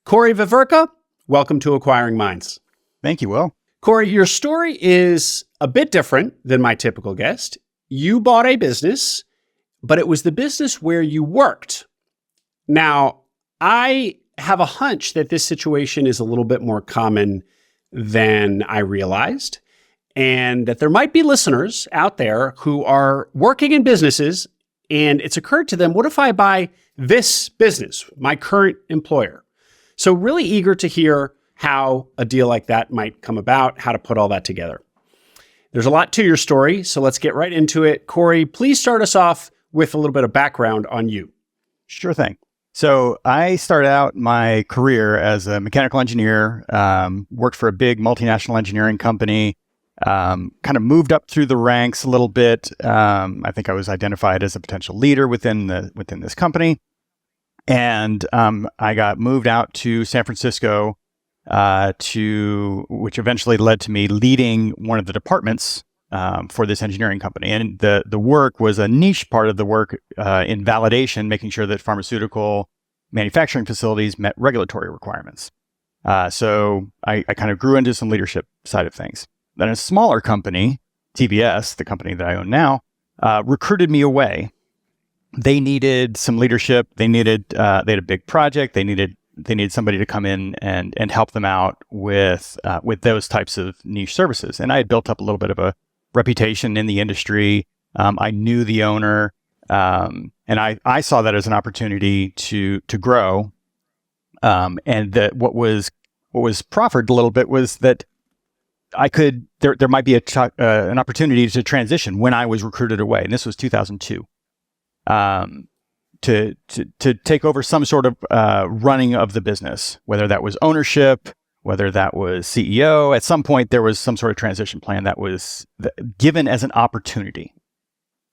Corey Veverka, welcome to Acquiring Minds. Thank you, Will. Corey, your story is a bit different than my typical guest. You bought a business, but it was the business where you worked. Now, I have a hunch that this situation is a little bit more common than I realized, and that there might be listeners out there who are working in businesses, and it's occurred to them, what if I buy this business, my current employer? So really eager to hear how a deal like that might come about, how to put all that together. There's a lot to your story, so let's get right into it. Corey, please start us off with a little bit of background on you. Sure thing. So I started out my career as a mechanical engineer, worked for a big multinational engineering company, kind of moved up through the ranks a little bit. I think I was identified as a potential leader within this company. And I got moved out to San Francisco, which eventually led to me leading one of the departments for this engineering company. And the work was a niche part of the work in validation, making sure that pharmaceutical manufacturing facilities met regulatory requirements. So I kind of grew into some leadership side of things. Then a smaller company, TBS, the company that I own now, recruited me away. They needed some leadership. They had a big project. They needed somebody to come in and help them out with those types of niche services. And I had built up a little bit of a reputation in the industry. I knew the owner, and I saw that as an opportunity to grow. And that what was proffered a little bit was that there might be an opportunity to transition when I was recruited away, and this was 2002. To take over some sort of running of the business, whether that was ownership, whether that was CEO. At some point, there was some sort of transition plan that was given as an opportunity.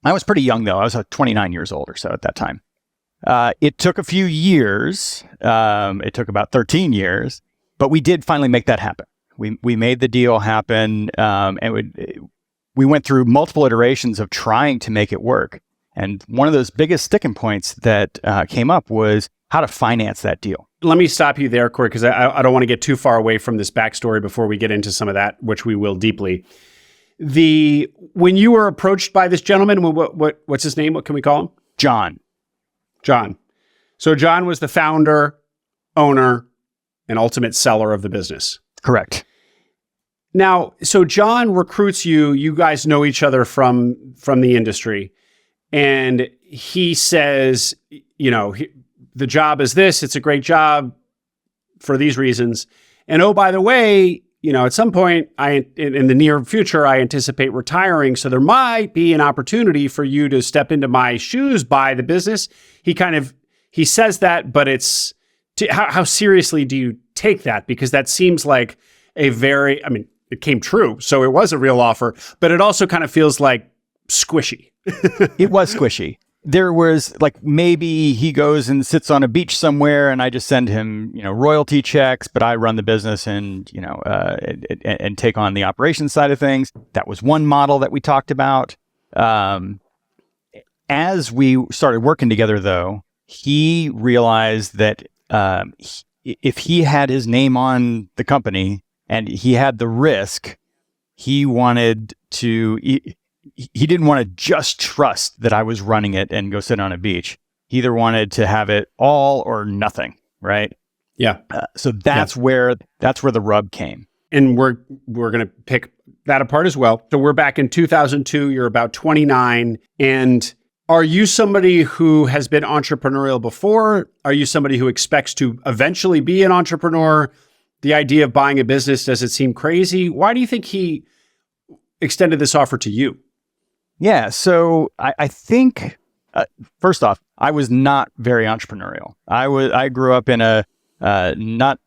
I was pretty young, though. I was 29 years old or so at that time. It took a few years. It took about 13 years, but we did finally make that happen. We made the deal happen, and we went through multiple iterations of trying to make it work. And one of those biggest sticking points that came up was how to finance that deal. Let me stop you there, Corey, because I don't want to get too far away from this backstory before we get into some of that, which we will deeply. When you were approached by this gentleman, what's his name? What can we call him? John. So John was the founder, owner, and ultimate seller of the business. Correct. Now, so John recruits you. You guys know each other from the industry. And he says, the job is this, it's a great job for these reasons. And oh, by the way, at some point in the near future, I anticipate retiring. So there might be an opportunity for you to step into my shoes, buy the business. He says that, but how seriously do you take that? Because that seems like it came true. So it was a real offer, but it also kind of feels like squishy. It was squishy. There was maybe he goes and sits on a beach somewhere and I just send him, royalty checks, but I run the business and take on the operations side of things. That was one model that we talked about. As we started working together, though, he realized that if he had his name on the company and he had the risk, he wanted to... He didn't want to just trust that I was running it and go sit on a beach. He either wanted to have it all or nothing, right? Yeah. So that's where the rub came. And we're going to pick that apart as well. So we're back in 2002. You're about 29. And are you somebody who has been entrepreneurial before? Are you somebody who expects to eventually be an entrepreneur? The idea of buying a business, does it seem crazy? Why do you think he extended this offer to you? Yeah, so I think, first off, I was not very entrepreneurial. I grew up in a not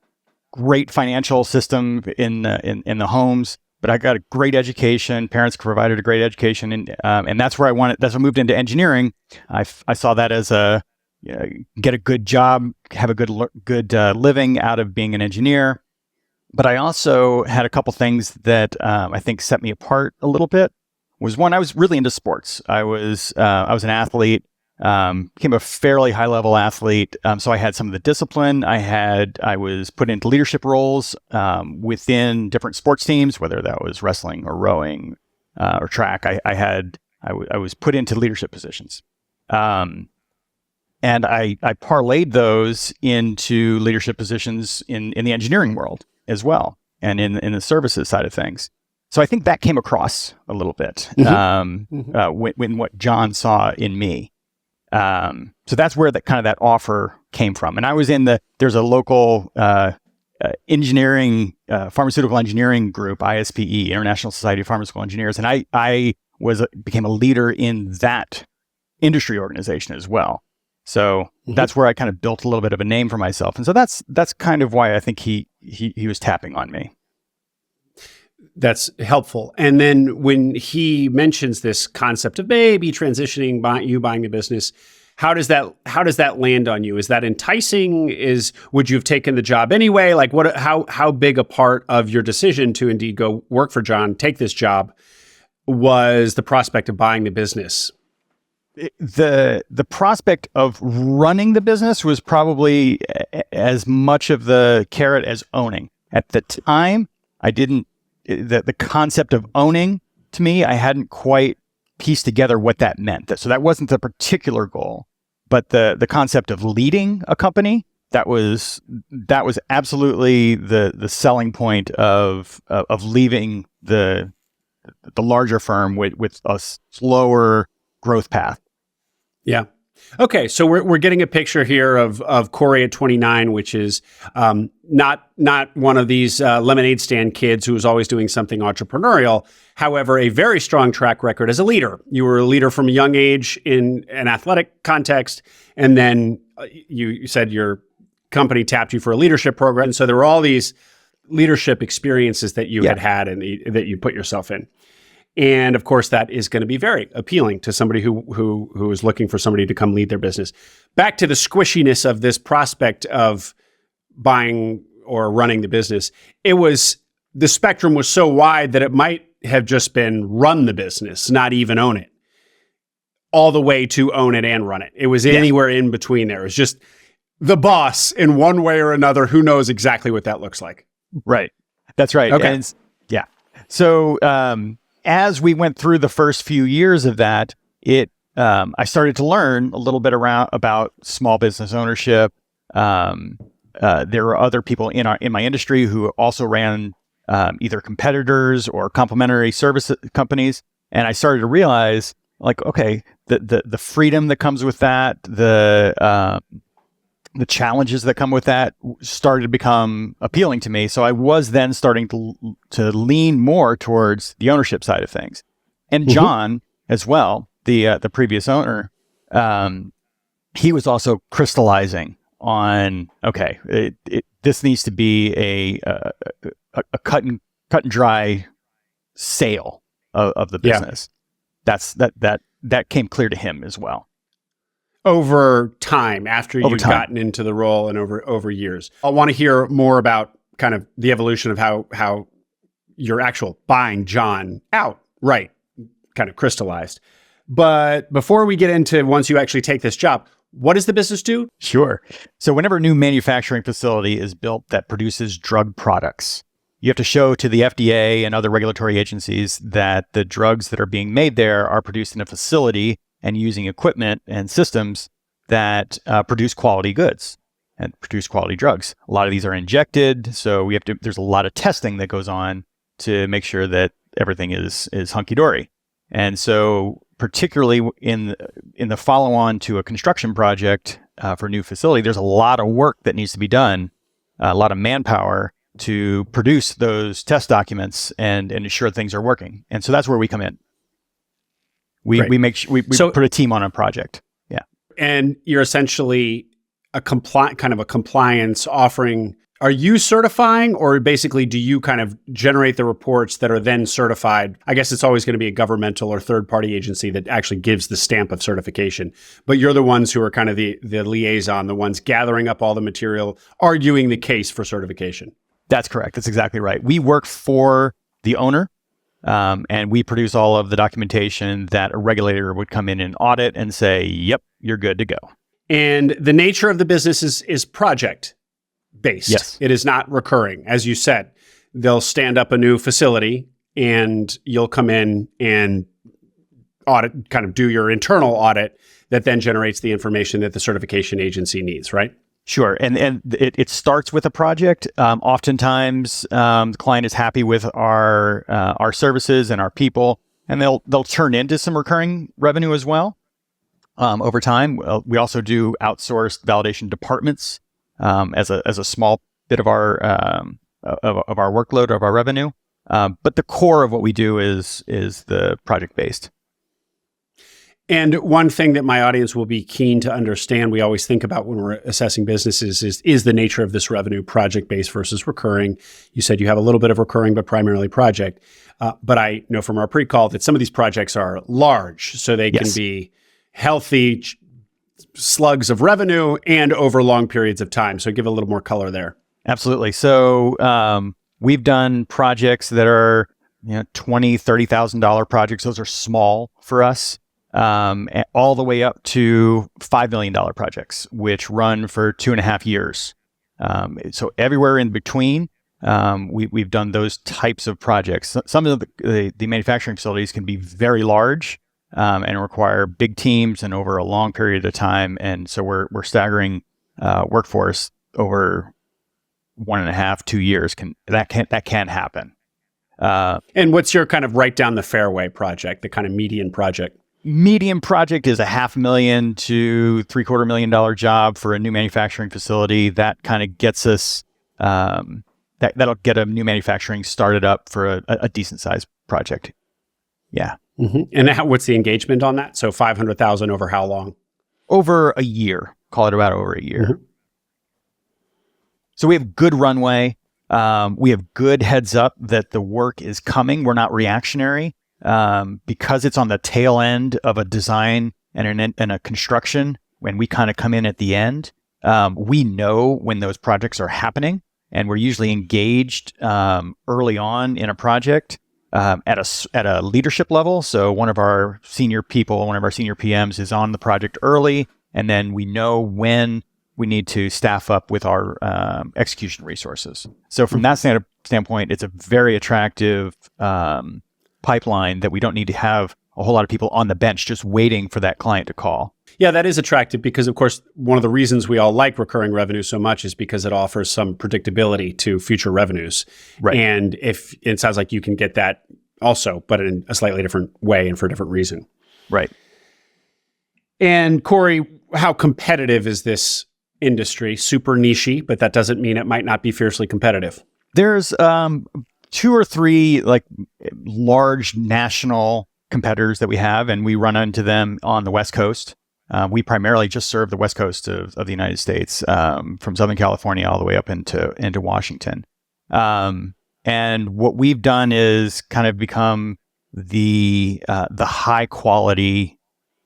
great financial system in the homes, but I got a great education. Parents provided a great education, and that's where I wanted. That's why I moved into engineering. I saw that as get a good job, have a good living out of being an engineer. But I also had a couple things that I think set me apart a little bit. Was one, I was really into sports. I was an athlete. Became a fairly high level athlete. So I had some of the discipline. I was put into leadership roles within different sports teams, whether that was wrestling or rowing or track. I was put into leadership positions. And I parlayed those into leadership positions in the engineering world as well, and in the services side of things. So I think that came across a little bit when what John saw in me. So that's where that offer came from. And I was there's a local engineering, pharmaceutical engineering group, ISPE, International Society of Pharmaceutical Engineers, and I became a leader in that industry organization as well. So that's where I kind of built a little bit of a name for myself. And so that's kind of why I think he was tapping on me. That's helpful. And then when he mentions this concept of maybe transitioning, buying the business, how does that land on you? Is that enticing? Would you have taken the job anyway? Like how big a part of your decision to indeed go work for John, take this job, was the prospect of buying the business? The prospect of running the business was probably as much of the carrot as owning. At the time, the concept of owning, to me, I hadn't quite pieced together what that meant. So that wasn't the particular goal, but the concept of leading a company, that was absolutely the selling point of leaving the larger firm with a slower growth path. Yeah. Okay, so we're getting a picture here of Corey at 29, which is not one of these lemonade stand kids who was always doing something entrepreneurial. However, a very strong track record as a leader. You were a leader from a young age in an athletic context, and then you said your company tapped you for a leadership program. And so there were all these leadership experiences that you had and that you put yourself in. And of course, that is going to be very appealing to somebody who is looking for somebody to come lead their business. Back to the squishiness of this prospect of buying or running the business. The spectrum was so wide that it might have just been run the business, not even own it, all the way to own it and run it. It was anywhere in between there. It was just the boss in one way or another. Who knows exactly what that looks like? Right. That's right. Okay. And so, as we went through the first few years of that, I started to learn a little bit about small business ownership. There were other people in my industry who also ran either competitors or complementary service companies, and I started to realize, like, okay, the freedom that comes with that, the challenges that come with that started to become appealing to me. So I was then starting to lean more towards the ownership side of things. And John as well, the previous owner, he was also crystallizing on, okay, this needs to be a cut and dry sale of the business. That came clear to him as well. Over time, after you've gotten into the role and over years. I want to hear more about kind of the evolution of how your actual buying John out, right, kind of crystallized. But before we get into once you actually take this job, what does the business do? Sure. So whenever a new manufacturing facility is built that produces drug products, you have to show to the FDA and other regulatory agencies that the drugs that are being made there are produced in a facility and using equipment and systems that produce quality goods and produce quality drugs. A lot of these are injected, so there's a lot of testing that goes on to make sure that everything is hunky-dory. And so particularly in the follow-on to a construction project for a new facility, there's a lot of work that needs to be done, a lot of manpower to produce those test documents and ensure things are working. And so that's where we come in. We put a team on a project. Yeah. And you're essentially a compliance offering. Are you certifying, or basically do you kind of generate the reports that are then certified? I guess it's always going to be a governmental or third-party agency that actually gives the stamp of certification. But you're the ones who are kind of the liaison, the ones gathering up all the material, arguing the case for certification. That's correct. That's exactly right. We work for the owner. And we produce all of the documentation that a regulator would come in and audit and say, yep, you're good to go. And the nature of the business is project based. Yes. It is not recurring. As you said, they'll stand up a new facility and you'll come in and audit, kind of do your internal audit that then generates the information that the certification agency needs, right? Sure. And it starts with a project. Oftentimes, the client is happy with our services and our people, and they'll turn into some recurring revenue as well over time. We also do outsourced validation departments as a small bit of our workload, of our revenue. But the core of what we do is the project based. And one thing that my audience will be keen to understand, we always think about when we're assessing businesses is the nature of this revenue, project-based versus recurring. You said you have a little bit of recurring, but primarily project. But I know from our pre-call that some of these projects are large, so they can be healthy slugs of revenue and over long periods of time. So give a little more color there. Absolutely. So we've done projects that are $20,000, $30,000 projects. Those are small for us. All the way up to $5 million projects, which run for 2.5 years. So everywhere in between, we've done those types of projects. Some of the manufacturing facilities can be very large and require big teams and over a long period of time. And so we're staggering workforce over 1.5, 2 years. That can happen. And what's your kind of right down the fairway project, the kind of median project? Medium project is a $500,000 to $750,000 job for a new manufacturing facility. That kind of gets us, that'll get a new manufacturing started up for a decent sized project. Yeah. Mm-hmm. And what's the engagement on that? So 500,000 over how long? Over a year. Call it about over a year. Mm-hmm. So we have good runway. We have good heads up that the work is coming. We're not reactionary. Because it's on the tail end of a design and a construction, when we kind of come in at the end, we know when those projects are happening, and we're usually engaged early on in a project at a leadership level. So one of our senior PMs is on the project early, and then we know when we need to staff up with our execution resources. So from that standpoint, it's a very attractive pipeline that we don't need to have a whole lot of people on the bench just waiting for that client to call. Yeah, that is attractive because, of course, one of the reasons we all like recurring revenue so much is because it offers some predictability to future revenues. Right. And if it sounds like you can get that also, but in a slightly different way and for a different reason. Right. And Corey, how competitive is this industry? Super niche-y, but that doesn't mean it might not be fiercely competitive. There's 2 or 3 like large national competitors that we have, and we run into them on the West Coast. We primarily just serve the West Coast of the United States, from Southern California all the way up into Washington. And what we've done is kind of become the high quality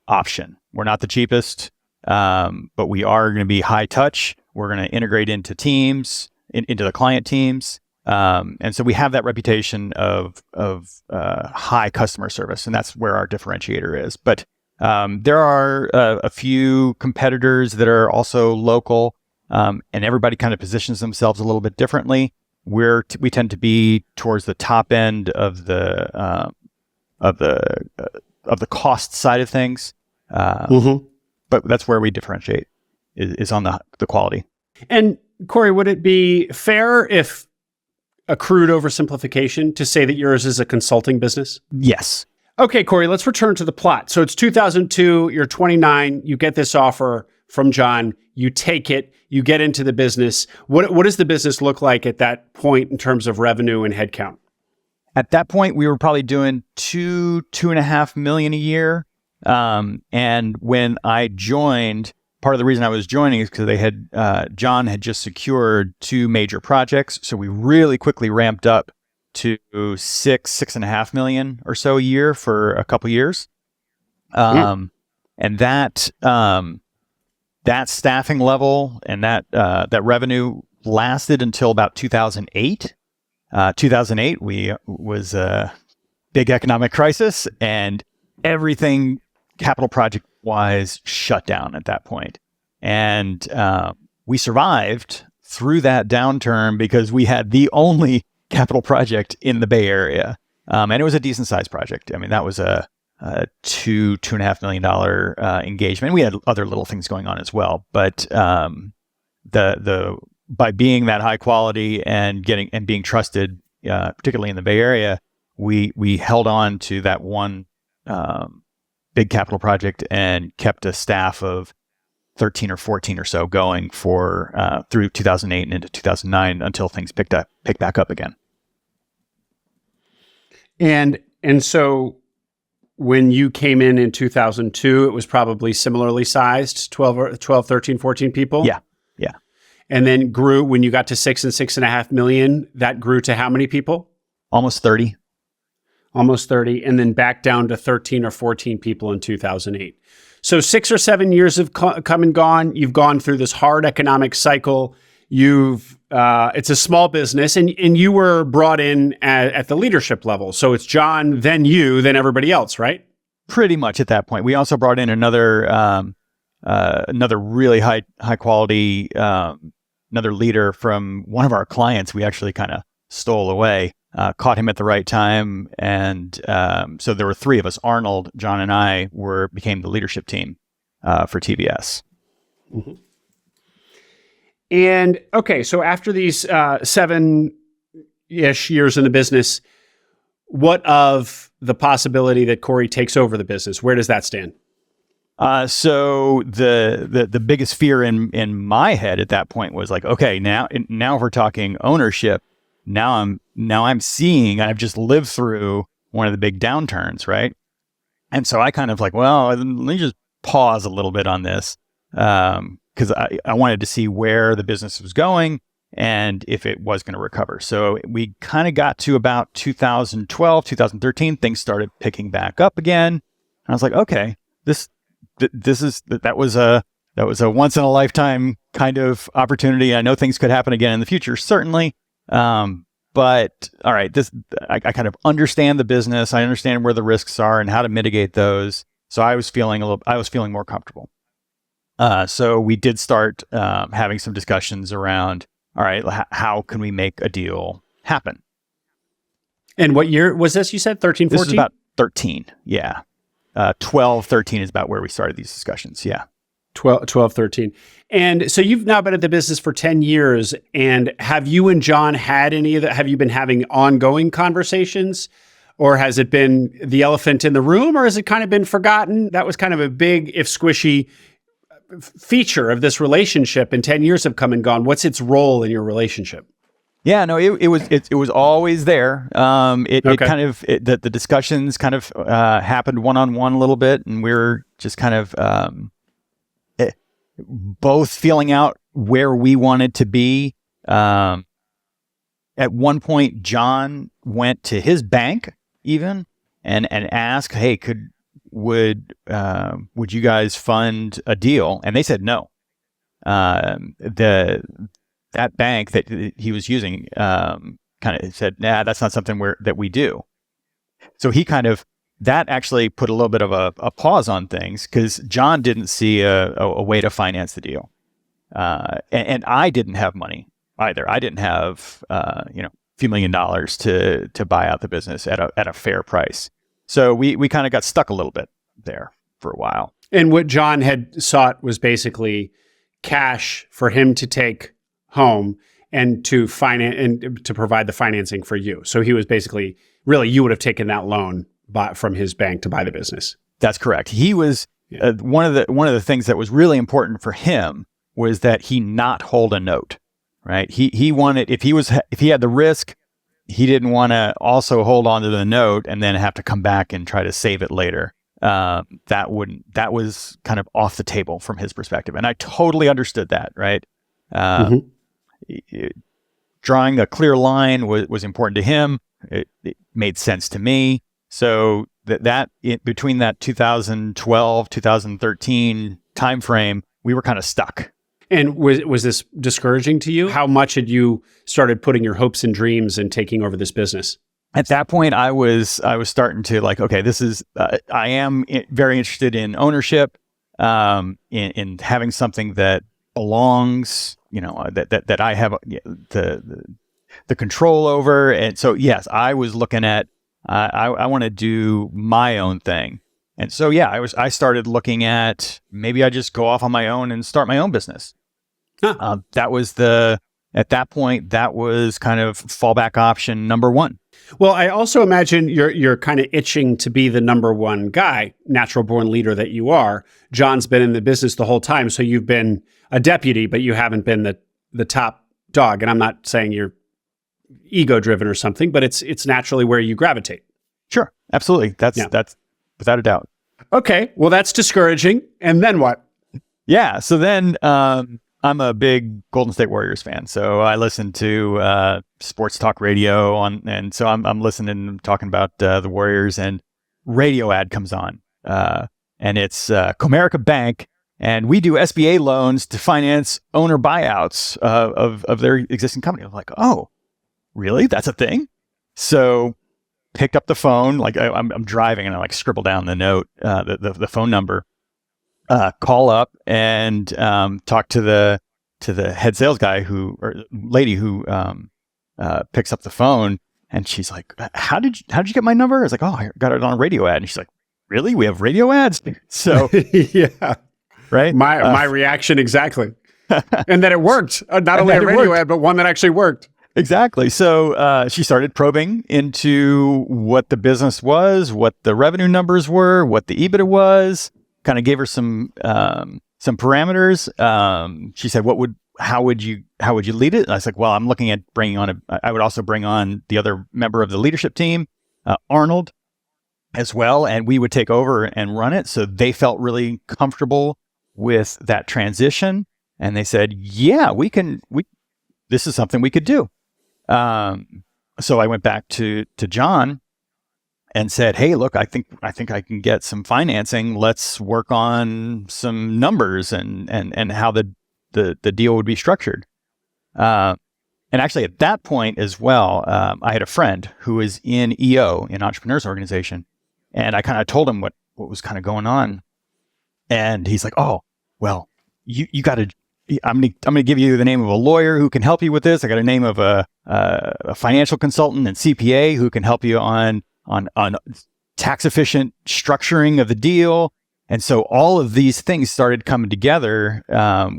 option. We're not the cheapest, but we are going to be high touch. We're going to integrate into teams, into the client teams. And so we have that reputation of high customer service, and that's where our differentiator is. But there are a few competitors that are also local, and everybody kind of positions themselves a little bit differently. We tend to be towards the top end of the cost side of things, but that's where we differentiate is on the quality. And Corey, would it be fair if a crude oversimplification to say that yours is a consulting business? Yes. Okay, Corey, let's return to the plot. So it's 2002, you're 29, you get this offer from John, you take it, you get into the business. What does the business look like at that point in terms of revenue and headcount? At that point, we were probably doing $2.5 million a year. And when I joined, part of the reason I was joining is because John had just secured 2 major projects. So we really quickly ramped up to $6.5 million or so a year for a couple years. And that staffing level and that revenue lasted until about 2008. 2008, we was big economic crisis, and everything capital project wise shut down at that point. And we survived through that downturn because we had the only capital project in the Bay Area. And it was a decent sized project. I mean, that was a $2.5 million engagement. We had other little things going on as well, but the by being that high quality and being trusted, particularly in the Bay Area, we held on to that one big capital project and kept a staff of 13 or 14 or so going for through 2008 and into 2009 until things picked back up again. And so when you came in 2002, it was probably similarly sized, 12, 13, 14 people? Yeah. And then grew when you got to 6 and 6.5 million, that grew to how many people? Almost 30. Almost 30. And then back down to 13 or 14 people in 2008. So 6 or 7 years have come and gone. You've gone through this hard economic cycle. It's a small business, and you were brought in at the leadership level. So it's John, then you, then everybody else, right? Pretty much at that point. We also brought in another really high quality, another leader from one of our clients. We actually kind of stole away, caught him at the right time. And so there were three of us. Arnold, John, and I became the leadership team for TBS. Mm-hmm. And okay, so after these 7-ish years in the business, what of the possibility that Corey takes over the business? Where does that stand? So the biggest fear in my head at that point was like, okay, now if we're talking ownership, now I'm seeing, I've just lived through one of the big downturns, right? And so I kind of like, well, let me just pause a little bit on this, because I wanted to see where the business was going and if it was going to recover. So we kind of got to about 2012, 2013, things started picking back up again. And I was like, okay, that was a once in a lifetime kind of opportunity. I know things could happen again in the future, certainly. But all right, I kind of understand the business. I understand where the risks are and how to mitigate those. So I was feeling more comfortable. So we did start having some discussions around, all right, how can we make a deal happen? And what year was this? You said 13, 14? This is about 13. Yeah. 12, 13 is about where we started these discussions. Yeah. 12, 13. And so you've now been at the business for 10 years. And have you and John had any of that? Have you been having ongoing conversations? Or has it been the elephant in the room? Or has it kind of been forgotten? That was kind of a big, if squishy, feature of this relationship, and 10 years have come and gone. What's its role in your relationship? Yeah, no, it was always there. The discussions kind of happened one-on-one a little bit, and we were just kind of both feeling out where we wanted to be. At one point, John went to his bank even and asked, "Hey, would you guys fund a deal?" And they said no. That bank that he was using kind of said, "Nah, that's not something that we do." So that actually put a little bit of a pause on things, because John didn't see a way to finance the deal, and I didn't have money either. I didn't have a few $1 million to buy out the business at a fair price. So we kind of got stuck a little bit there for a while. And what John had sought was basically cash for him to take home and to finance and to provide the financing for you. So he was basically, really, you would have taken that loan from his bank to buy the business. That's correct. He was one of the things that was really important for him was that he not hold a note, right? He wanted, if he had the risk, he didn't want to also hold on to the note and then have to come back and try to save it later. That was kind of off the table from his perspective. And I totally understood that, right? Drawing a clear line was important to him. It made sense to me. So between that 2012, 2013 timeframe, we were kind of stuck. And was this discouraging to you? How much had you started putting your hopes and dreams in taking over this business? At that point, I was starting to like, okay, this is I am very interested in ownership, in having something that belongs, that I have the control over. And so, yes, I was looking at I want to do my own thing. And so, yeah, I started looking at maybe I just go off on my own and start my own business. Huh. At that point, that was kind of fallback option number one. Well, I also imagine you're kind of itching to be the number one guy, natural born leader that you are. John's been in the business the whole time, so you've been a deputy, but you haven't been the top dog. And I'm not saying you're ego driven or something, but it's naturally where you gravitate. Sure, absolutely. That's without a doubt. Okay, well, that's discouraging. And then what? Yeah, so then I'm a big Golden State Warriors fan, so I listen to sports talk radio and so I'm listening and talking about the Warriors, and radio ad comes on, and it's Comerica Bank, and we do SBA loans to finance owner buyouts of their existing company. I'm like, oh, really? That's a thing? So picked up the phone, like I'm driving, and I like scribble down the note, the phone number. Call up and talk to the head sales guy or lady who picks up the phone, and she's like, "How did you get my number?" I was like, "Oh, I got it on a radio ad." And she's like, "Really? We have radio ads?" So yeah, right. My reaction exactly, and that it worked. Not only a radio ad, but one that actually worked. Exactly. So she started probing into what the business was, what the revenue numbers were, what the EBITDA was. Kind of gave her some parameters. She said, how would you lead it? And I was like, well, I'm looking at I would also bring on the other member of the leadership team, Arnold, as well, and we would take over and run it. So they felt really comfortable with that transition, and they said, yeah, this is something we could do. So I went back to John and said, hey, look, I think I can get some financing. Let's work on some numbers and how the deal would be structured. And actually at that point as well, I had a friend who was in EO, in Entrepreneurs Organization. And I kind of told him what was kind of going on. And he's like, oh, well, you got to, I'm going to give you the name of a lawyer who can help you with this. I got a name of a financial consultant and CPA who can help you on tax efficient structuring of the deal. And so all of these things started coming together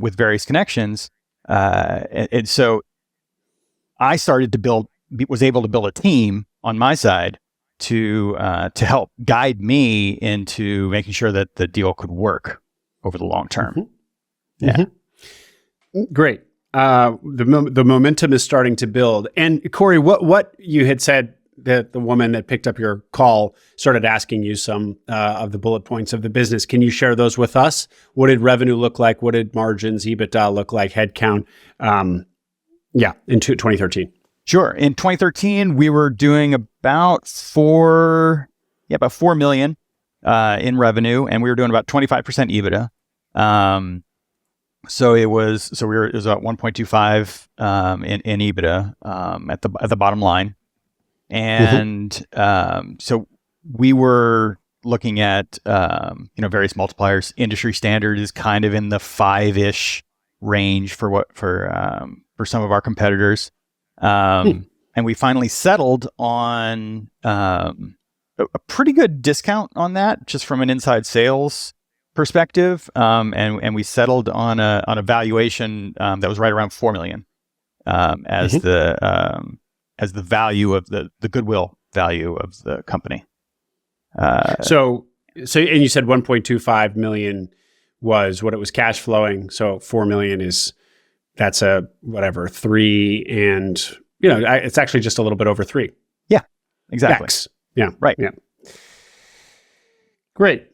with various connections. And so I was able to build a team on my side to help guide me into making sure that the deal could work over the long term. Mm-hmm. Yeah. Mm-hmm. Great. The momentum is starting to build. And Corey, what you had said, that the woman that picked up your call started asking you some of the bullet points of the business. Can you share those with us? What did revenue look like? What did margins, EBITDA look like? Headcount? In 2013. Sure. In 2013, we were doing about $4 million in revenue, and we were doing about 25% EBITDA. So it was about 1.25 in EBITDA at the bottom line. And so we were looking at various multipliers. Industry standard is kind of in the 5-ish range for some of our competitors. And we finally settled on a pretty good discount on that, just from an inside sales perspective. And we settled on a valuation that was right around $4 million as the value of the goodwill value of the company. So and you said 1.25 million was what it was cash flowing. So 4 million that's a whatever 3, and it's actually just a little bit over 3. Yeah, exactly. X. Yeah, right. Yeah, great.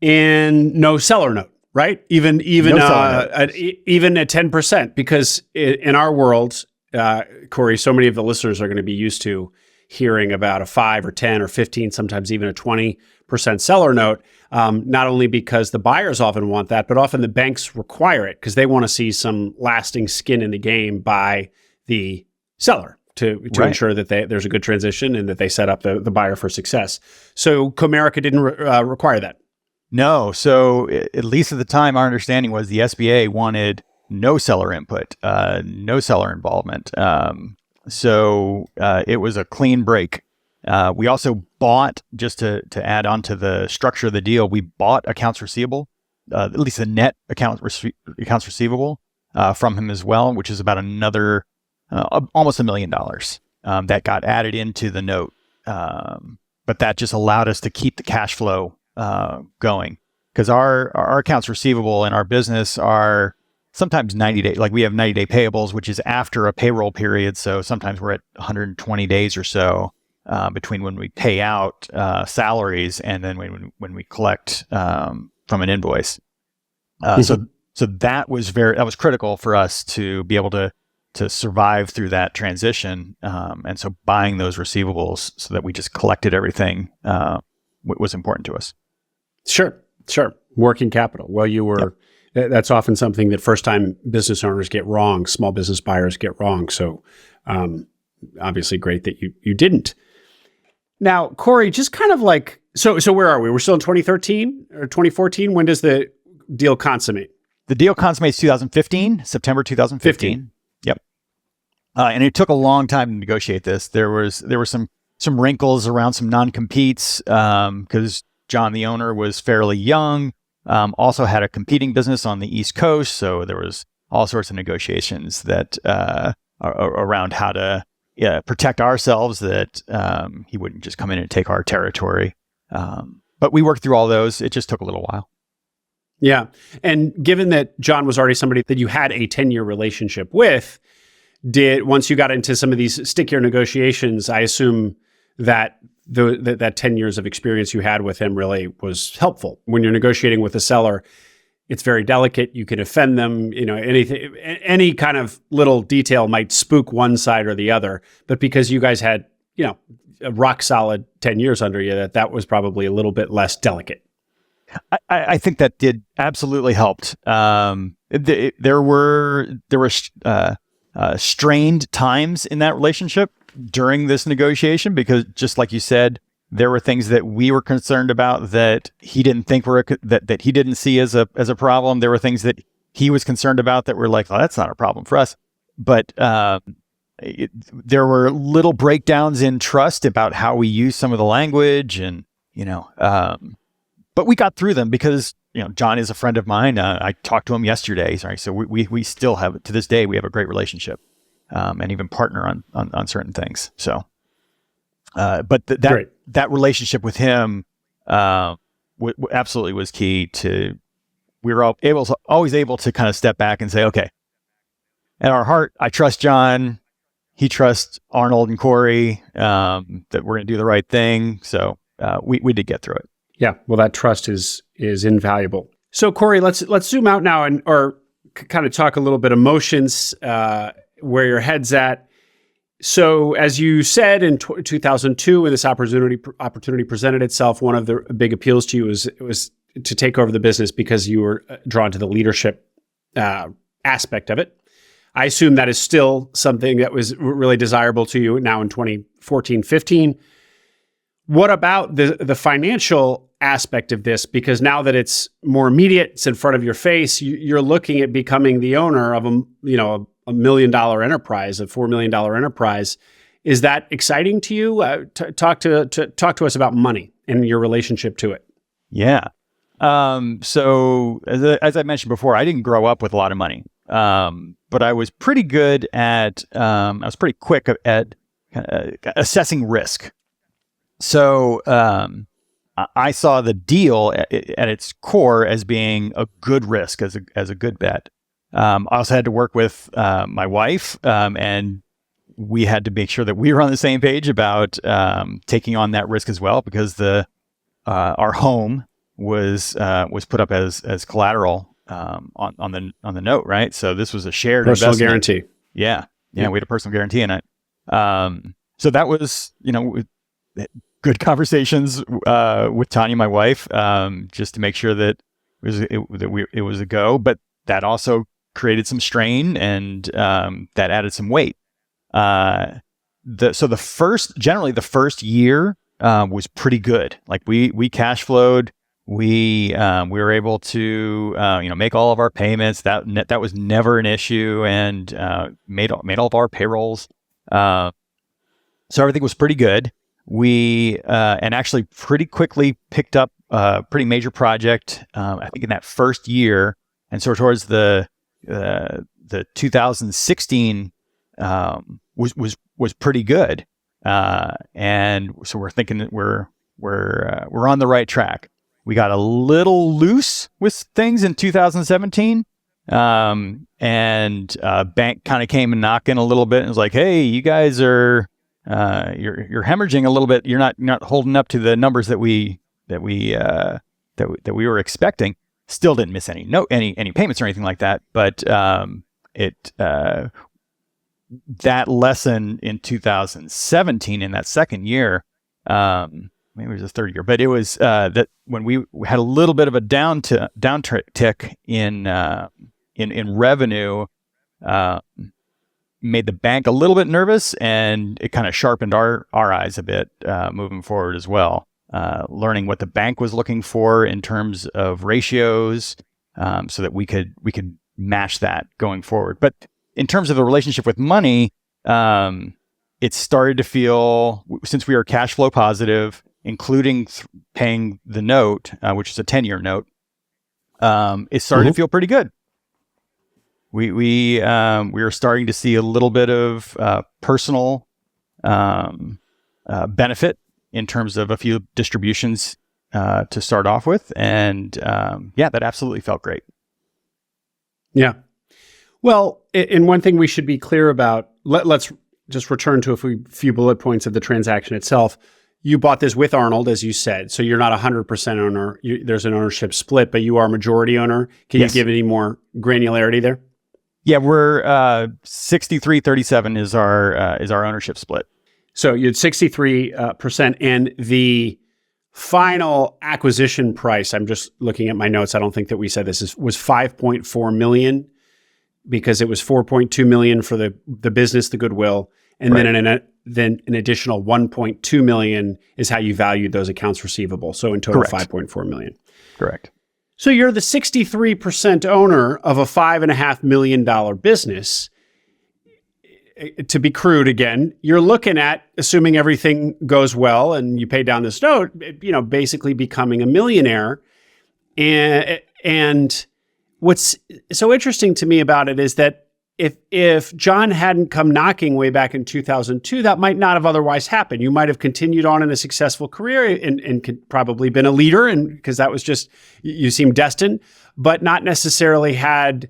And no seller note. Right? Even at 10%, because in our world, Corey, so many of the listeners are going to be used to hearing about a 5 or 10 or 15, sometimes even a 20% seller note, not only because the buyers often want that, but often the banks require it because they want to see some lasting skin in the game by the seller. to Right. ensure that there's a good transition and that they set up the buyer for success. So Comerica didn't require that. No. So at least at the time, our understanding was the SBA wanted no seller input, no seller involvement. So it was a clean break. We also bought, just to add on to the structure of the deal, we bought accounts receivable, at least the net accounts receivable from him as well, which is about another almost $1 million that got added into the note. But that just allowed us to keep the cash flow going, because our accounts receivable in our business are sometimes 90 days. Like we have 90-day payables, which is after a payroll period. So sometimes we're at 120 days or so between when we pay out salaries and then when we collect from an invoice. So that was critical for us to be able to survive through that transition. And so buying those receivables so that we just collected everything was important to us. Sure. Working capital. Well, you were. Yep. That's often something that first-time business owners get wrong. Small business buyers get wrong. So, obviously, great that you didn't. Now, Corey, just kind of like so. Where are we? We're still in 2013 or 2014. When does the deal consummate? The deal consummates 2015, September 2015. Yep. And it took a long time to negotiate this. There were some wrinkles around some non-competes because John, the owner, was fairly young, also had a competing business on the East Coast. So there was all sorts of negotiations that around how to protect ourselves, that he wouldn't just come in and take our territory. But we worked through all those. It just took a little while. Yeah. And given that John was already somebody that you had a 10-year relationship with, once you got into some of these stickier negotiations, I assume that that 10 years of experience you had with him really was helpful. When you're negotiating with a seller, it's very delicate. You can offend them. Any kind of little detail might spook one side or the other. But because you guys had, a rock solid 10 years under you, that was probably a little bit less delicate. I think that did absolutely helped. There were strained times in that relationship during this negotiation, because just like you said, there were things that we were concerned about that he didn't think that he didn't see as a problem. There were things that he was concerned about that were like, oh, that's not a problem for us. But there were little breakdowns in trust about how we use some of the language, and but we got through them because John is a friend of mine. I talked to him yesterday. So we still have, to this day, we have a great relationship. And even partner on certain things. So, but that relationship with him absolutely was key to. We were always able to kind of step back and say, okay, at our heart, I trust John. He trusts Arnold and Corey that we're going to do the right thing. So we did get through it. Yeah, well, that trust is invaluable. So, Corey, let's zoom out now or kind of talk a little bit emotions. Where your head's at. So, as you said in 2002, when this opportunity presented itself, one of the big appeals to you was to take over the business because you were drawn to the leadership aspect of it. I assume that is still something that was really desirable to you now in 2014, 15. What about the financial aspect of this? Because now that it's more immediate, it's in front of your face, you're looking at becoming the owner of a $1 million enterprise, a $4 million enterprise. Is that exciting to you? Talk to us about money and your relationship to it. Yeah. So as I mentioned before, I didn't grow up with a lot of money, but I was pretty good at. I was pretty quick at assessing risk. So I saw the deal at its core as being a good risk, as a good bet. I also had to work with my wife, and we had to make sure that we were on the same page about taking on that risk as well, because our home was put up as collateral on the note, right? So this was a shared personal investment. guarantee. Yeah, we had a personal guarantee in it. So that was good conversations with Tanya, my wife, just to make sure that it was a go, but that also created some strain, and that added some weight. generally the first year was pretty good. Like we cash flowed. We were able to make all of our payments. That was never an issue, and made all of our payrolls. So everything was pretty good. We and actually pretty quickly picked up a pretty major project. I think in that first year, and so towards the 2016 was pretty good. And so we're thinking that we're on the right track. We got a little loose with things in 2017. And bank kind of came and knocking a little bit and was like, "Hey, you guys are you're hemorrhaging a little bit. You're not holding up to the numbers that we were expecting." Still didn't miss any payments or anything like that, but that lesson in 2017 in that second year, maybe it was the third year, but it was that when we had a little bit of a downtick in revenue, made the bank a little bit nervous, and it kind of sharpened our eyes a bit moving forward as well. Learning what the bank was looking for in terms of ratios, so that we could match that going forward. But in terms of the relationship with money, it started to feel, since we were cash flow positive, including paying the note, which is a 10-year note, it started to feel pretty good. We were starting to see a little bit of personal benefit in terms of a few distributions to start off with, and that absolutely felt great. Yeah. Well, and one thing we should be clear about, let's just return to a few bullet points of the transaction itself. You bought this with Arnold, as you said, so you're not 100% owner. There's an ownership split, but you are majority owner. Can you give any more granularity there? Yeah, we're 63-37 is our ownership split. So you had 63%, and the final acquisition price, I'm just looking at my notes, I don't think that we said this, was $5.4 million, because it was $4.2 million for the business, the goodwill, and right. then an additional $1.2 million is how you valued those accounts receivable. So in total, Correct. $5.4 million. Correct. So you're the 63% owner of a $5.5 million business. To be crude again, you're looking at, assuming everything goes well and you pay down this note, basically becoming a millionaire. And what's so interesting to me about it is that if John hadn't come knocking way back in 2002, that might not have otherwise happened. You might have continued on in a successful career and could probably been a leader, and because that was just, you seem destined, but not necessarily had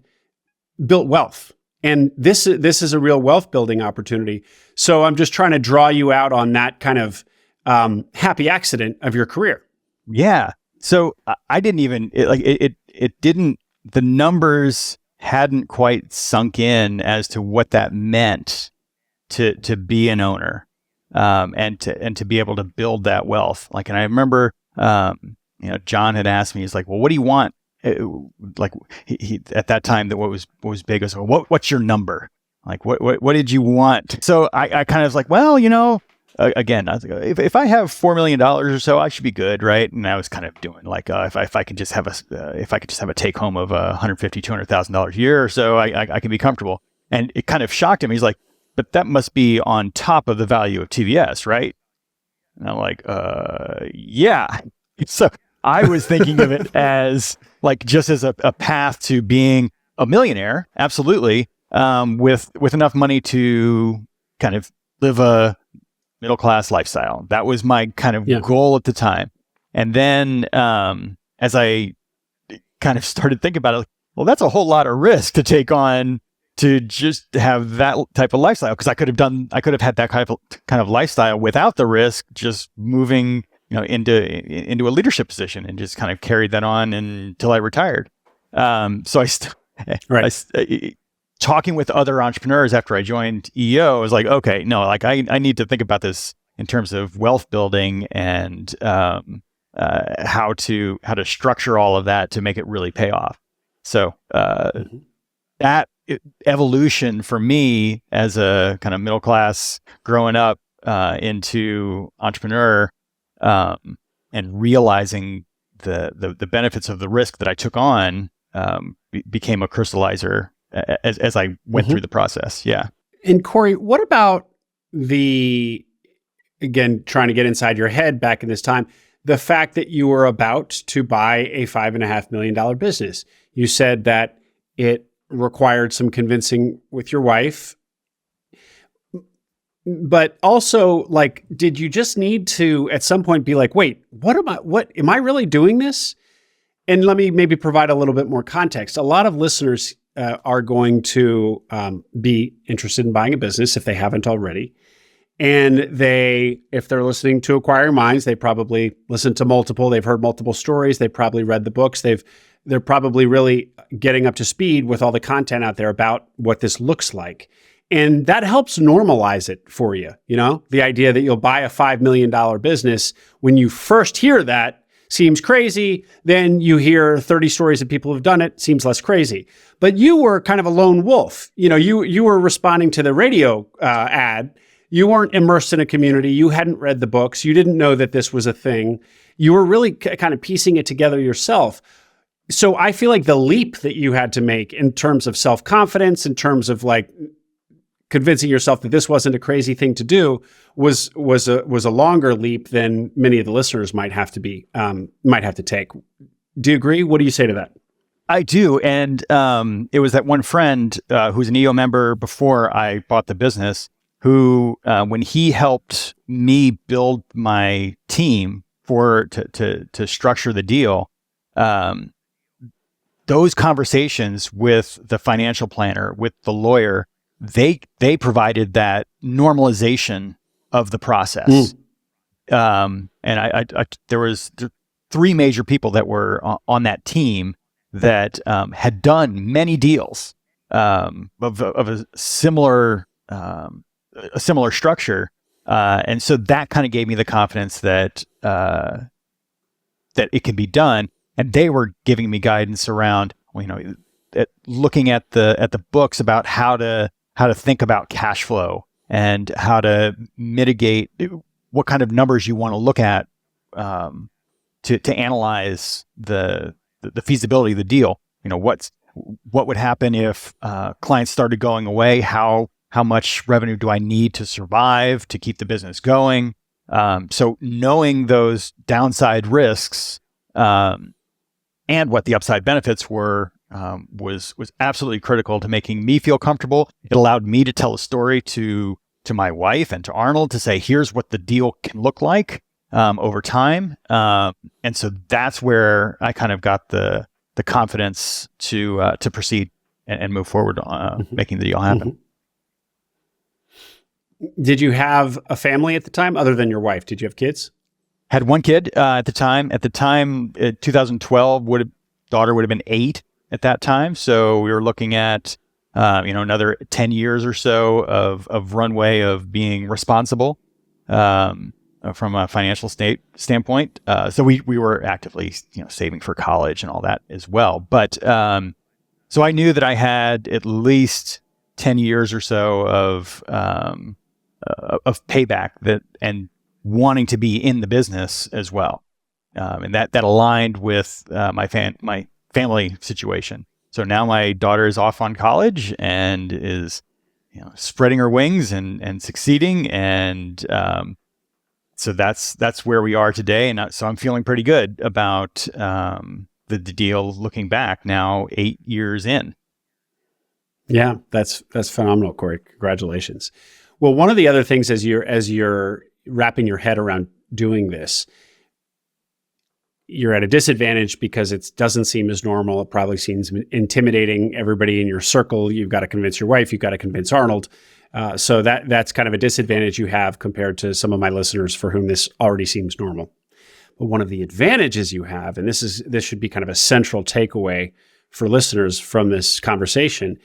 built wealth. And this is a real wealth building opportunity. So I'm just trying to draw you out on that kind of happy accident of your career. Yeah. So I didn't even it didn't, the numbers hadn't quite sunk in as to what that meant to be an owner, and to be able to build that wealth. Like, and I remember, John had asked me, he's like, "Well, what do you want?" Like he at that time, that what was big was, what's your number? Like, what did you want? So I kind of was like, well, again, I was like, if I have $4 million or so, I should be good, right? And I was kind of doing like, if I could just have a take home of $150,000-$200,000 a year or so, I can be comfortable. And it kind of shocked him. He's like, but that must be on top of the value of TVS, right? And I'm like, yeah. So I was thinking of it as like just as a path to being a millionaire, absolutely, with enough money to kind of live a middle-class lifestyle. That was my kind of goal at the time. And then as I kind of started thinking about it, like, well, that's a whole lot of risk to take on to just have that type of lifestyle, because I could have had that kind of lifestyle without the risk, just moving into a leadership position, and just kind of carried that on until I retired. So talking with other entrepreneurs after I joined EO, I was like, okay, no, like I need to think about this in terms of wealth building and how to structure all of that to make it really pay off. So that evolution for me as a kind of middle class growing up into entrepreneur, and realizing the benefits of the risk that I took on, became a crystallizer as I went through the process. Yeah. And Corey, what about again, trying to get inside your head back in this time, the fact that you were about to buy a $5.5 million business? You said that it required some convincing with your wife, but also, like, did you just need to at some point be like, wait, what am I really doing this? And let me maybe provide a little bit more context. A lot of listeners are going to be interested in buying a business if they haven't already. And if they're listening to Acquiring Minds, they probably listened to multiple, they've heard multiple stories, they've probably read the books, they're probably really getting up to speed with all the content out there about what this looks like. And that helps normalize it for you. You know, the idea that you'll buy a $5 million business, when you first hear that, seems crazy. Then you hear 30 stories of people who've done it, seems less crazy. But you were kind of a lone wolf. You know, you were responding to the radio ad. You weren't immersed in a community. You hadn't read the books. You didn't know that this was a thing. You were really kind of piecing it together yourself. So I feel like the leap that you had to make in terms of self-confidence, in terms of like convincing yourself that this wasn't a crazy thing to do, was a longer leap than many of the listeners might have to take. Do you agree? What do you say to that? I do. And it was that one friend who's an EO member before I bought the business, who, when he helped me build my team to structure the deal, those conversations with the financial planner, with the lawyer, they provided that normalization of the process. And there was three major people that were on that team that had done many deals of a similar structure, and so that kind of gave me the confidence that it can be done. And they were giving me guidance around, looking at the books about how to think about cash flow and how to mitigate, what kind of numbers you want to look at to analyze the feasibility of the deal. What would happen if clients started going away? How much revenue do I need to survive to keep the business going? So knowing those downside risks and what the upside benefits were was absolutely critical to making me feel comfortable. It allowed me to tell a story to my wife and to Arnold to say, here's what the deal can look like over time. And so that's where I kind of got the confidence to proceed and move forward on making the deal happen. Did you have a family at the time other than your wife? Did you have kids? Had one kid at the time. At the time, 2012, daughter would have been 8 at that time. So we were looking at another 10 years or so of runway of being responsible from a financial standpoint. So we were actively saving for college and all that as well. But so I knew that I had at least 10 years or so of payback and wanting to be in the business as well. And that aligned with my family situation. So now my daughter is off on college and is spreading her wings and succeeding. And so that's where we are today. And so I'm feeling pretty good about the deal looking back now 8 years in. Yeah, that's phenomenal, Corey. Congratulations. Well, one of the other things as you're wrapping your head around doing this, you're at a disadvantage because it doesn't seem as normal. It probably seems intimidating. Everybody in your circle, you've got to convince your wife, you've got to convince Arnold. So that's kind of a disadvantage you have compared to some of my listeners for whom this already seems normal. But one of the advantages you have, and this should be kind of a central takeaway for listeners from this conversation,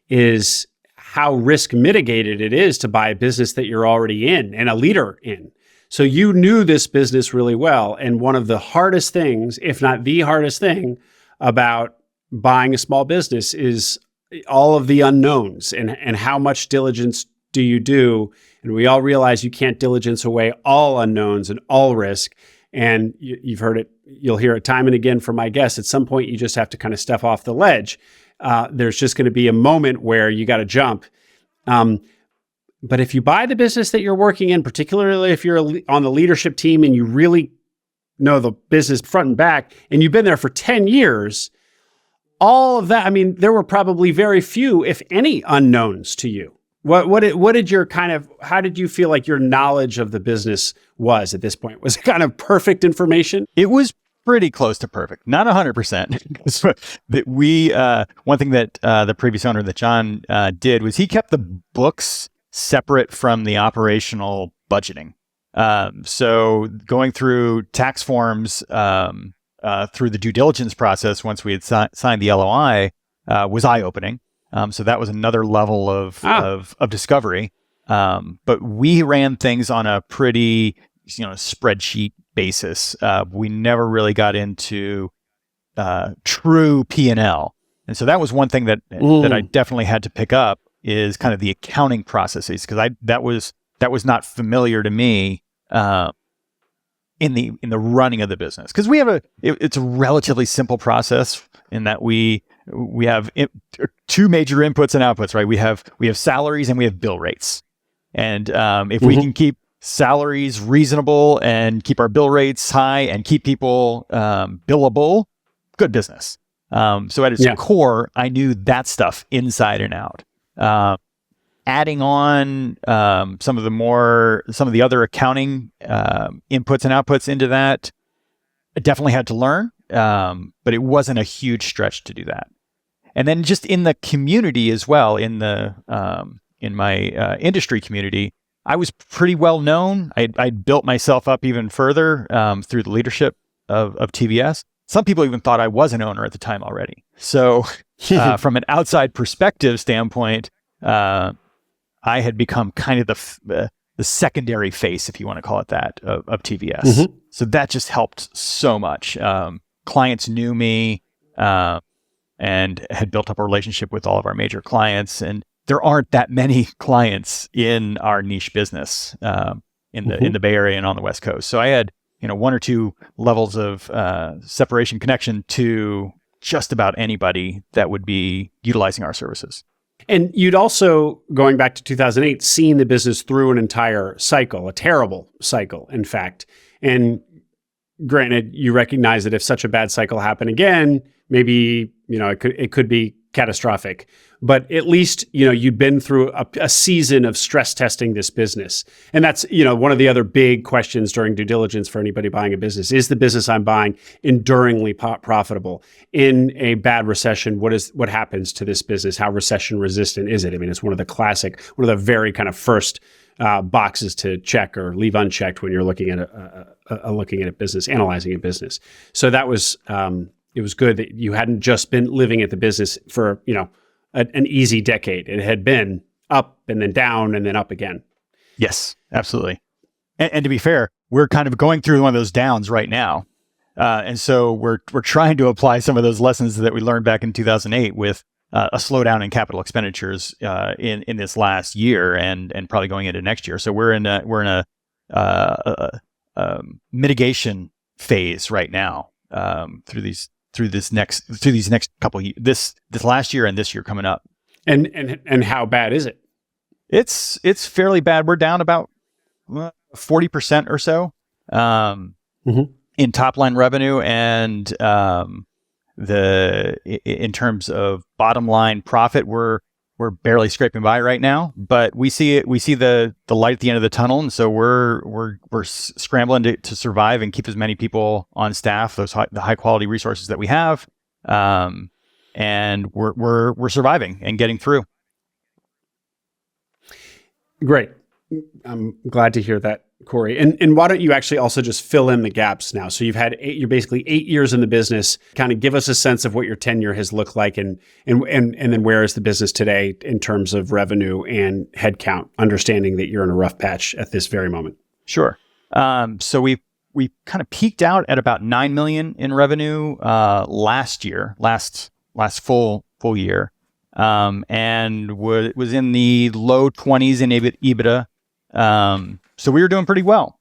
is how risk mitigated it is to buy a business that you're already in and a leader in. So you knew this business really well. And one of the hardest things, if not the hardest thing about buying a small business is all of the unknowns and how much diligence do you do? And we all realize you can't diligence away all unknowns and all risk. And you've heard it, you'll hear it time and again from my guests. At some point, you just have to kind of step off the ledge. There's just going to be a moment where you got to jump. But if you buy the business that you're working in, particularly if you're on the leadership team and you really know the business front and back, and you've been there for 10 years, all of that, I mean, there were probably very few, if any, unknowns to you. What did your kind of, how did you feel like your knowledge of the business was at this point? Was it kind of perfect information? It was pretty close to perfect, not 100%. One thing that the previous owner that John did was he kept the books separate from the operational budgeting. So going through tax forms through the due diligence process once we had signed the LOI was eye-opening. So that was another level of discovery. But we ran things on a pretty spreadsheet basis. We never really got into true P&L. And so that was one thing that I definitely had to pick up is kind of the accounting processes, because that was not familiar to me in the running of the business. Because it's a relatively simple process in that we have two major inputs and outputs, right? We have salaries and we have bill rates. And if we can keep salaries reasonable and keep our bill rates high and keep people billable, good business. So at its core, I knew that stuff inside and out. Adding on some of the other accounting inputs and outputs into that, I definitely had to learn, but it wasn't a huge stretch to do that. And then just in the community as well, in my industry community, I was pretty well known. I built myself up even further through the leadership of TVS. Some people even thought I was an owner at the time already. So from an outside perspective standpoint, I had become kind of the secondary face, if you want to call it that, of TVS. So that just helped so much. Clients knew me and had built up a relationship with all of our major clients. And there aren't that many clients in our niche business in the Bay Area and on the West Coast. So I had one or two levels of separation connection to just about anybody that would be utilizing our services. And you'd also, going back to 2008, seen the business through an entire cycle, a terrible cycle, in fact. And granted, you recognize that if such a bad cycle happened again, maybe it could be catastrophic. But at least you'd been through a season of stress testing this business, and that's one of the other big questions during due diligence for anybody buying a business: is the business I'm buying enduringly profitable in a bad recession? What happens to this business? How recession resistant is it? I mean, it's one of the very kind of first boxes to check or leave unchecked when you're looking at a business, analyzing a business. So that was it was good that you hadn't just been living at the business for an easy decade. It had been up and then down and then up again. Yes, absolutely. And to be fair, we're kind of going through one of those downs right now. And so we're trying to apply some of those lessons that we learned back in 2008 with a slowdown in capital expenditures in this last year and probably going into next year. So we're in a mitigation phase right now through these next couple of years, this last year and this year coming up. And how bad is it? It's fairly bad. We're down about 40% or so in top line revenue, and in terms of bottom line profit, we're barely scraping by right now. But we see the light at the end of the tunnel, and so we're scrambling to survive and keep as many people on staff, the high quality resources that we have, and we're surviving and getting through. Great. I'm glad to hear that, Corey. And why don't you actually also just fill in the gaps now? So you're basically 8 years in the business. Kind of give us a sense of what your tenure has looked like, and then where is the business today in terms of revenue and headcount, understanding that you're in a rough patch at this very moment. Sure. So we kind of peaked out at about $9 million in revenue last year, last full year. and was in the low 20s in EBITDA. So we were doing pretty well.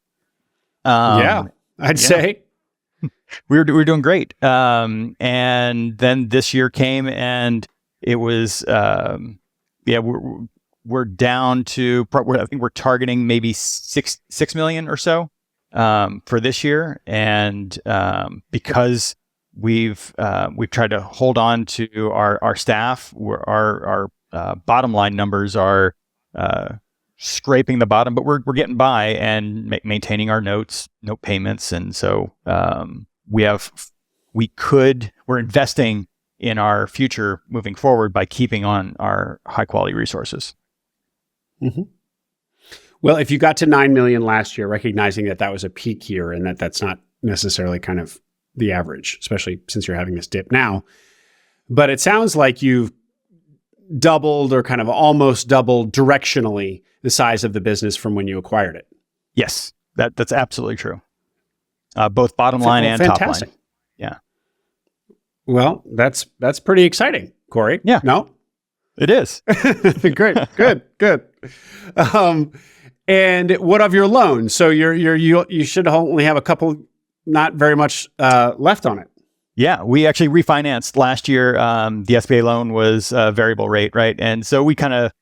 I'd say. We were doing great. And then this year came, and it was, we're down to, I think we're targeting maybe 6 million or so, for this year. And, because we've tried to hold on to our staff, our bottom line numbers are, scraping the bottom, but we're getting by and maintaining our note payments. And so, we're investing in our future moving forward by keeping on our high quality resources. Mm-hmm. Well, if you got to 9 million last year, recognizing that was a peak year and that's not necessarily kind of the average, especially since you're having this dip now, but it sounds like you've doubled or kind of almost doubled directionally the size of the business from when you acquired it. Yes, that's absolutely true. Both bottom line and fantastic. Top line. Yeah. Well, that's pretty exciting, Corey. Yeah. No? It is. Great. Good. And what of your loan? So you should only have a couple, not very much left on it. Yeah, we actually refinanced last year. The SBA loan was variable rate, right? And so we kind of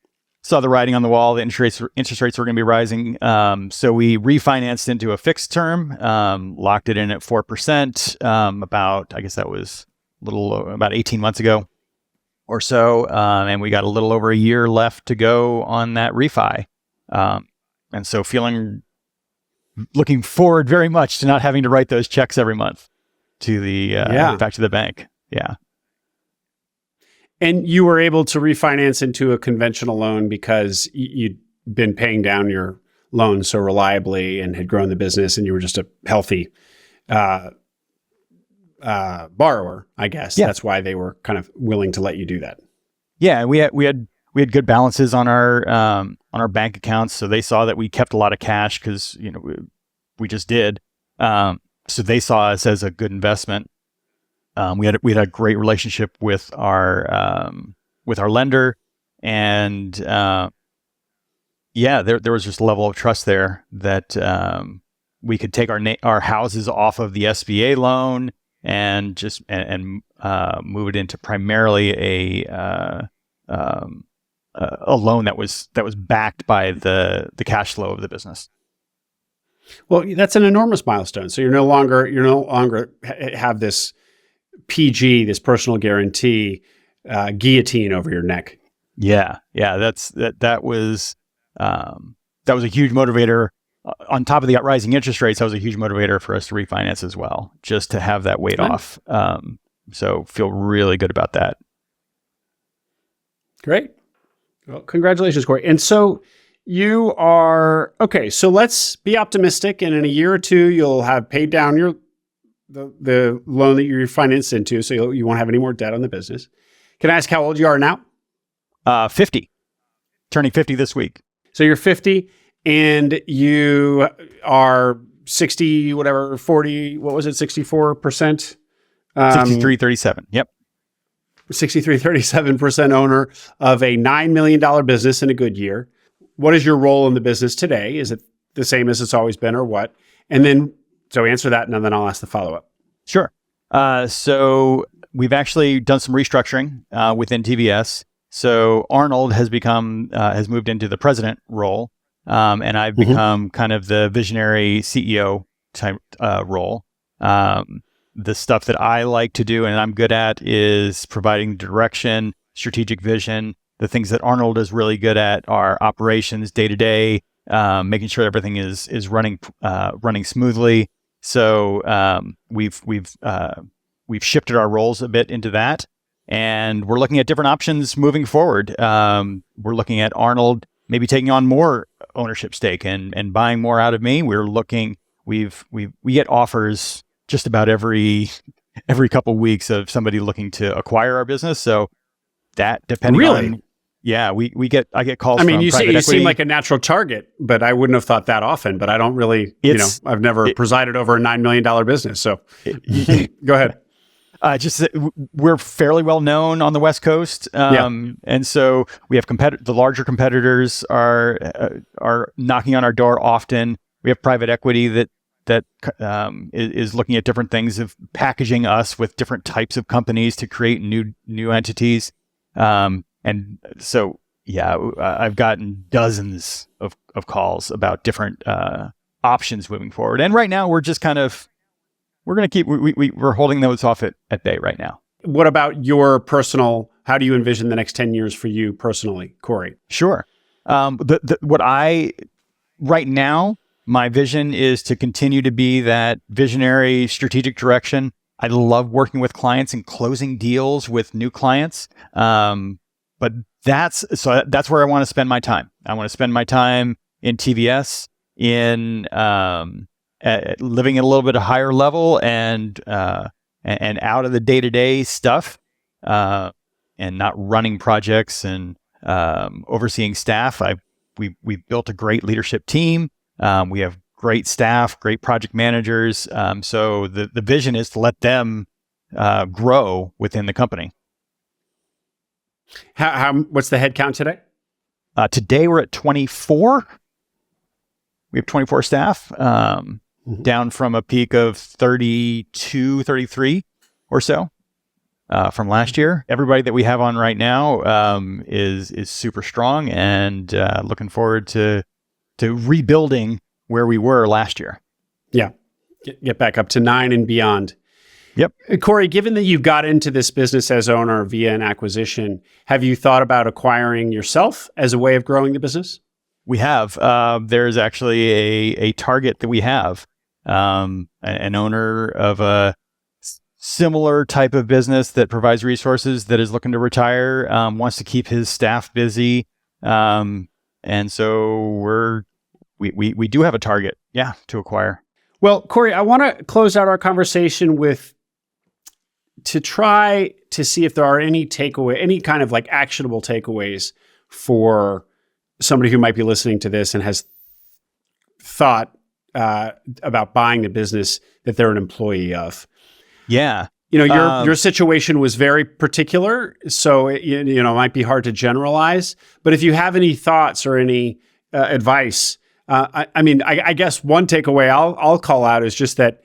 saw the writing on the wall. The interest rates were going to be rising. So we refinanced into a fixed term, locked it in at 4%. I guess that was about 18 months ago or so. And we got a little over a year left to go on that refi. And so looking forward very much to not having to write those checks every month to the back to the bank. Yeah. And you were able to refinance into a conventional loan because you'd been paying down your loan so reliably and had grown the business, and you were just a healthy borrower, I guess. Yeah. That's why they were kind of willing to let you do that. Yeah, and we had good balances on our bank accounts, so they saw that we kept a lot of cash because we just did. So they saw us as a good investment. We had a great relationship with our lender, and there was just a level of trust there that we could take our houses off of the SBA loan and just move it into primarily a loan that was backed by the cash flow of the business. Well, that's an enormous milestone. So you no longer have this PG, this personal guarantee guillotine over your neck. Yeah. That was a huge motivator. On top of the rising interest rates, that was a huge motivator for us to refinance as well, just to have that weight off. So feel really good about that. Great. Well, congratulations, Corey. And so you are, okay, so let's be optimistic, and in a year or two, you'll have paid down the loan that you refinanced into, so you won't have any more debt on the business. Can I ask how old you are now? 50. Turning 50 this week. So you're 50, and you are 60, whatever, 40, what was it, 64%? 63.37. Yep. 37% owner of a $9 million business in a good year. What is your role in the business today? Is it the same as it's always been, or what? And then, so answer that, and then I'll ask the follow-up. Sure. So we've actually done some restructuring within TBS. So Arnold has moved into the president role, and I've become kind of the visionary CEO type role. The stuff that I like to do and I'm good at is providing direction, strategic vision. The things that Arnold is really good at are operations, day to day, making sure everything is running smoothly. So we've shifted our roles a bit into that, and we're looking at different options moving forward. We're looking at Arnold maybe taking on more ownership stake and buying more out of me. We get offers just about every couple weeks of somebody looking to acquire our business. So that depending on, I get calls. I mean, you seem like a natural target, but I wouldn't have thought that often. But I don't really, I've never presided over a $9 million business. So go ahead. Just that we're fairly well known on the West Coast, and so we have the larger competitors are knocking on our door often. We have private equity that is looking at different things of packaging us with different types of companies to create new entities, and so I've gotten dozens of calls about different options moving forward, and right now we're just kind of. We're going to keep, we're holding those off at bay right now. What about your personal, how do you envision the next 10 years for you personally, Corey? Sure. Right now, my vision is to continue to be that visionary strategic direction. I love working with clients and closing deals with new clients. But that's where I want to spend my time. I want to spend my time in TVS, in, living at a little bit of higher level and out of the day-to-day stuff, and not running projects and overseeing staff. We've built a great leadership team. We have great staff, great project managers. So the vision is to let them grow within the company. What's the head count today? Today we're at 24. We have 24 staff. Down from a peak of 32, 33 or so from last year. Everybody that we have on right now is super strong and looking forward to rebuilding where we were last year. Yeah, get back up to 9 and beyond. Yep. Corey, given that you got into this business as owner via an acquisition, have you thought about acquiring yourself as a way of growing the business? We have. There's actually a target that we have. An owner of a similar type of business that provides resources that is looking to retire, wants to keep his staff busy. And so we do have a target, to acquire. Well, Corey, I want to close out our conversation to try to see if there are any kind of like actionable takeaways for somebody who might be listening to this and has thought about buying the business that they're an employee of. Yeah. Your situation was very particular, so it might be hard to generalize. But if you have any thoughts or any advice, I guess one takeaway I'll call out is just that,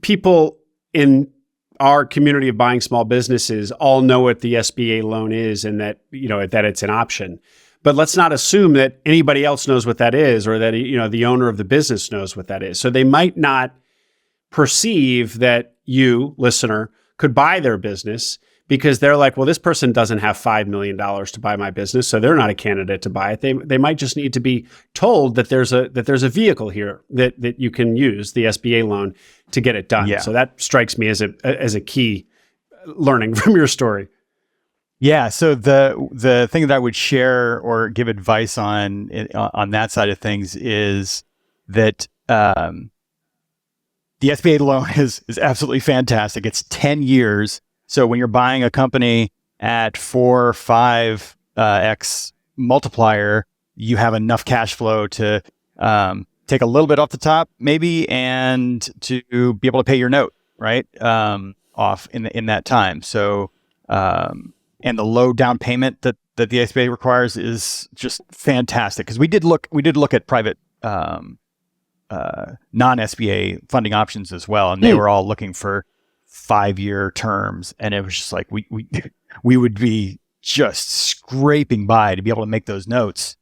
people in our community of buying small businesses all know what the SBA loan is and that, that it's an option. But let's not assume that anybody else knows what that is or that, the owner of the business knows what that is. So they might not perceive that you, listener, could buy their business because they're like, well, this person doesn't have $5 million to buy my business, so they're not a candidate to buy it. They might just need to be told that there's a vehicle here that you can use, the SBA loan, to get it done. Yeah. So that strikes me as a key learning from your story. Yeah. So the thing that I would share or give advice on that side of things is that the SBA loan is absolutely fantastic. It's 10 years. So when you're buying a company at 4 or 5x multiplier, you have enough cash flow to take a little bit off the top, maybe, and to be able to pay your note right off in that time. So and the low down payment that the SBA requires is just fantastic, because we did look at private non-SBA funding options as well, and they were all looking for 5-year terms, and it was just like we would be just scraping by to be able to make those notes,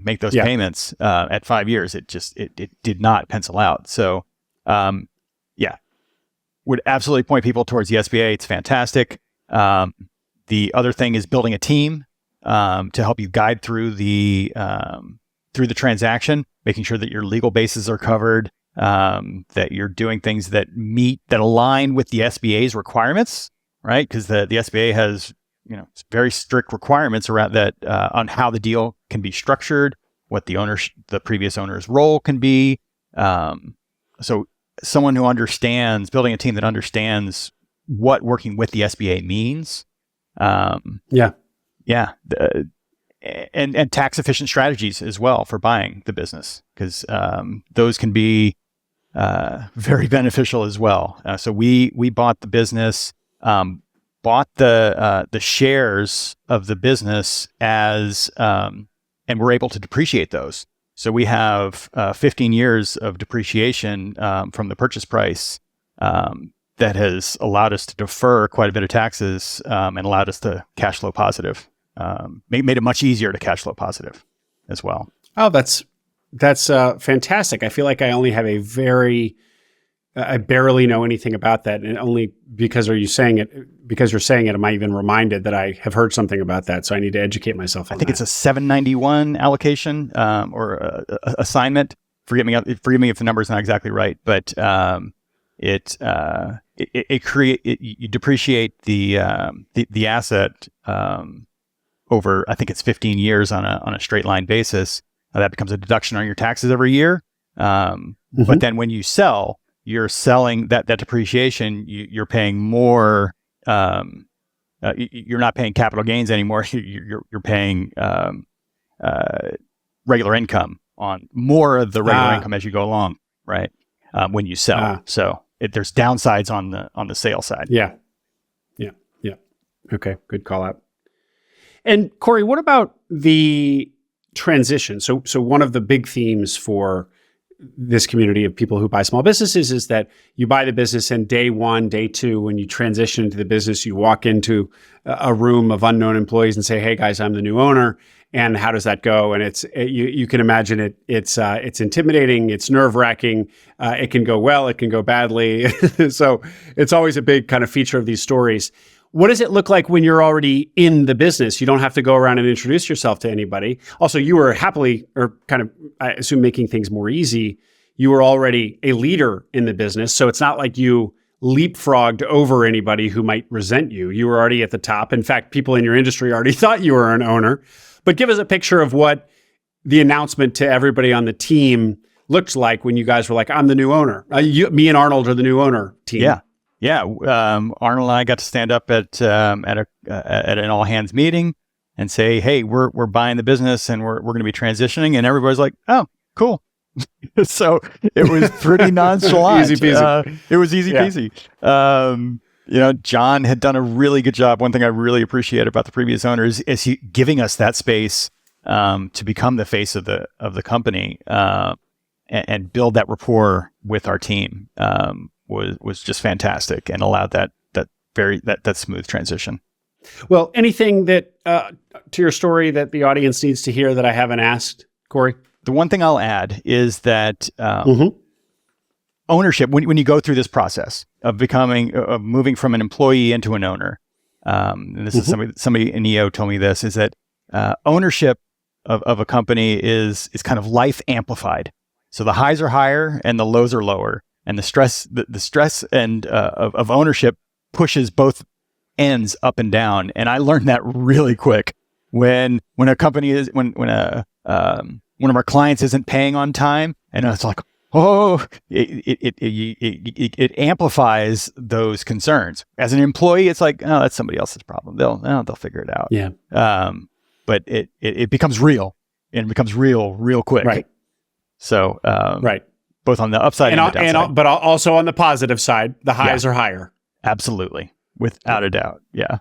make those payments at 5 years. It did not pencil out. So would absolutely point people towards the SBA. It's fantastic. The other thing is building a team to help you guide through the transaction, making sure that your legal bases are covered, that you're doing things that align with the SBA's requirements, right? Because the SBA has very strict requirements around that on how the deal can be structured, what the previous owner's role can be. So someone who building a team that understands what working with the SBA means. And tax efficient strategies as well for buying the business, because those can be very beneficial as well. So we bought the business, bought the shares of the business as, and we're able to depreciate those. So we have 15 years of depreciation from the purchase price that has allowed us to defer quite a bit of taxes and allowed us to cash flow positive. Made it much easier to cash flow positive as well. Oh, that's fantastic. I feel like I only have I barely know anything about that, and only because you're saying it, am I even reminded that I have heard something about that. So I need to educate myself on I think that. it's a 791 allocation or assignment. Forgive me if the number is not exactly right, but you depreciate the asset over, I think it's 15 years on a straight line basis. That becomes a deduction on your taxes every year. But then when you sell, you're selling that depreciation. You're paying more. You're not paying capital gains anymore. You're paying regular income on more of the regular income as you go along, right? When you sell, so there's downsides on the sale side. Yeah. Okay, good call out. And Corey, what about the transition? So one of the big themes for this community of people who buy small businesses is that you buy the business, and day one, day two, when you transition into the business, you walk into a room of unknown employees and say, "Hey guys, I'm the new owner." And how does that go? And you can imagine it's intimidating, it's nerve-wracking. It can go well, it can go badly. So it's always a big kind of feature of these stories. What does it look like when you're already in the business? You don't have to go around and introduce yourself to anybody. Also, you were happily, or kind of, I assume, making things more easy. You were already a leader in the business. So it's not like you leapfrogged over anybody who might resent you. You were already at the top. In fact, people in your industry already thought you were an owner. But give us a picture of what the announcement to everybody on the team looked like when you guys were like, "I'm the new owner." Me and Arnold are the new owner team. Yeah. Arnold and I got to stand up at an all hands meeting and say, "Hey, we're buying the business and we're going to be transitioning," and everybody's like, "Oh, cool." So it was pretty nonchalant. Easy peasy. It was easy peasy. John had done a really good job. One thing I really appreciate about the previous owners is he giving us that space to become the face of the company and build that rapport with our team. Was just fantastic and allowed that smooth transition. Well, anything that to your story that the audience needs to hear that I haven't asked, Corey? The one thing I'll add is that ownership, when you go through this process of moving from an employee into an owner, and this is somebody in EO told me this, is that ownership of a company is kind of life amplified. So the highs are higher and the lows are lower. And the stress and of ownership pushes both ends up and down. And I learned that really quick when a company is when one of our clients isn't paying on time, and it's like, it amplifies those concerns. As an employee, it's like, oh, that's somebody else's problem. They'll figure it out. Yeah. But it becomes real, and it becomes real quick. Right. So right. Both on the upside and the downside. But also on the positive side, the highs are higher. Absolutely. Without a doubt. Yeah.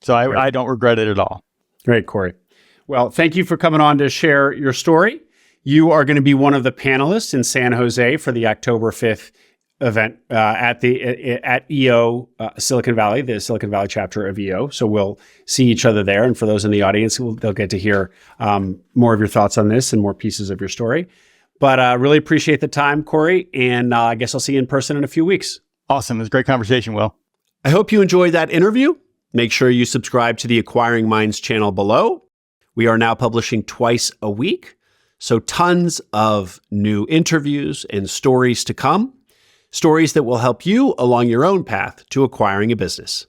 So I don't regret it at all. Great, Corey. Well, thank you for coming on to share your story. You are going to be one of the panelists in San Jose for the October 5th event at EO Silicon Valley, the Silicon Valley chapter of EO. So we'll see each other there. And for those in the audience, they'll get to hear more of your thoughts on this and more pieces of your story. But really appreciate the time, Corey, and I guess I'll see you in person in a few weeks. Awesome. It was a great conversation, Will. I hope you enjoyed that interview. Make sure you subscribe to the Acquiring Minds channel below. We are now publishing twice a week, so tons of new interviews and stories to come, stories that will help you along your own path to acquiring a business.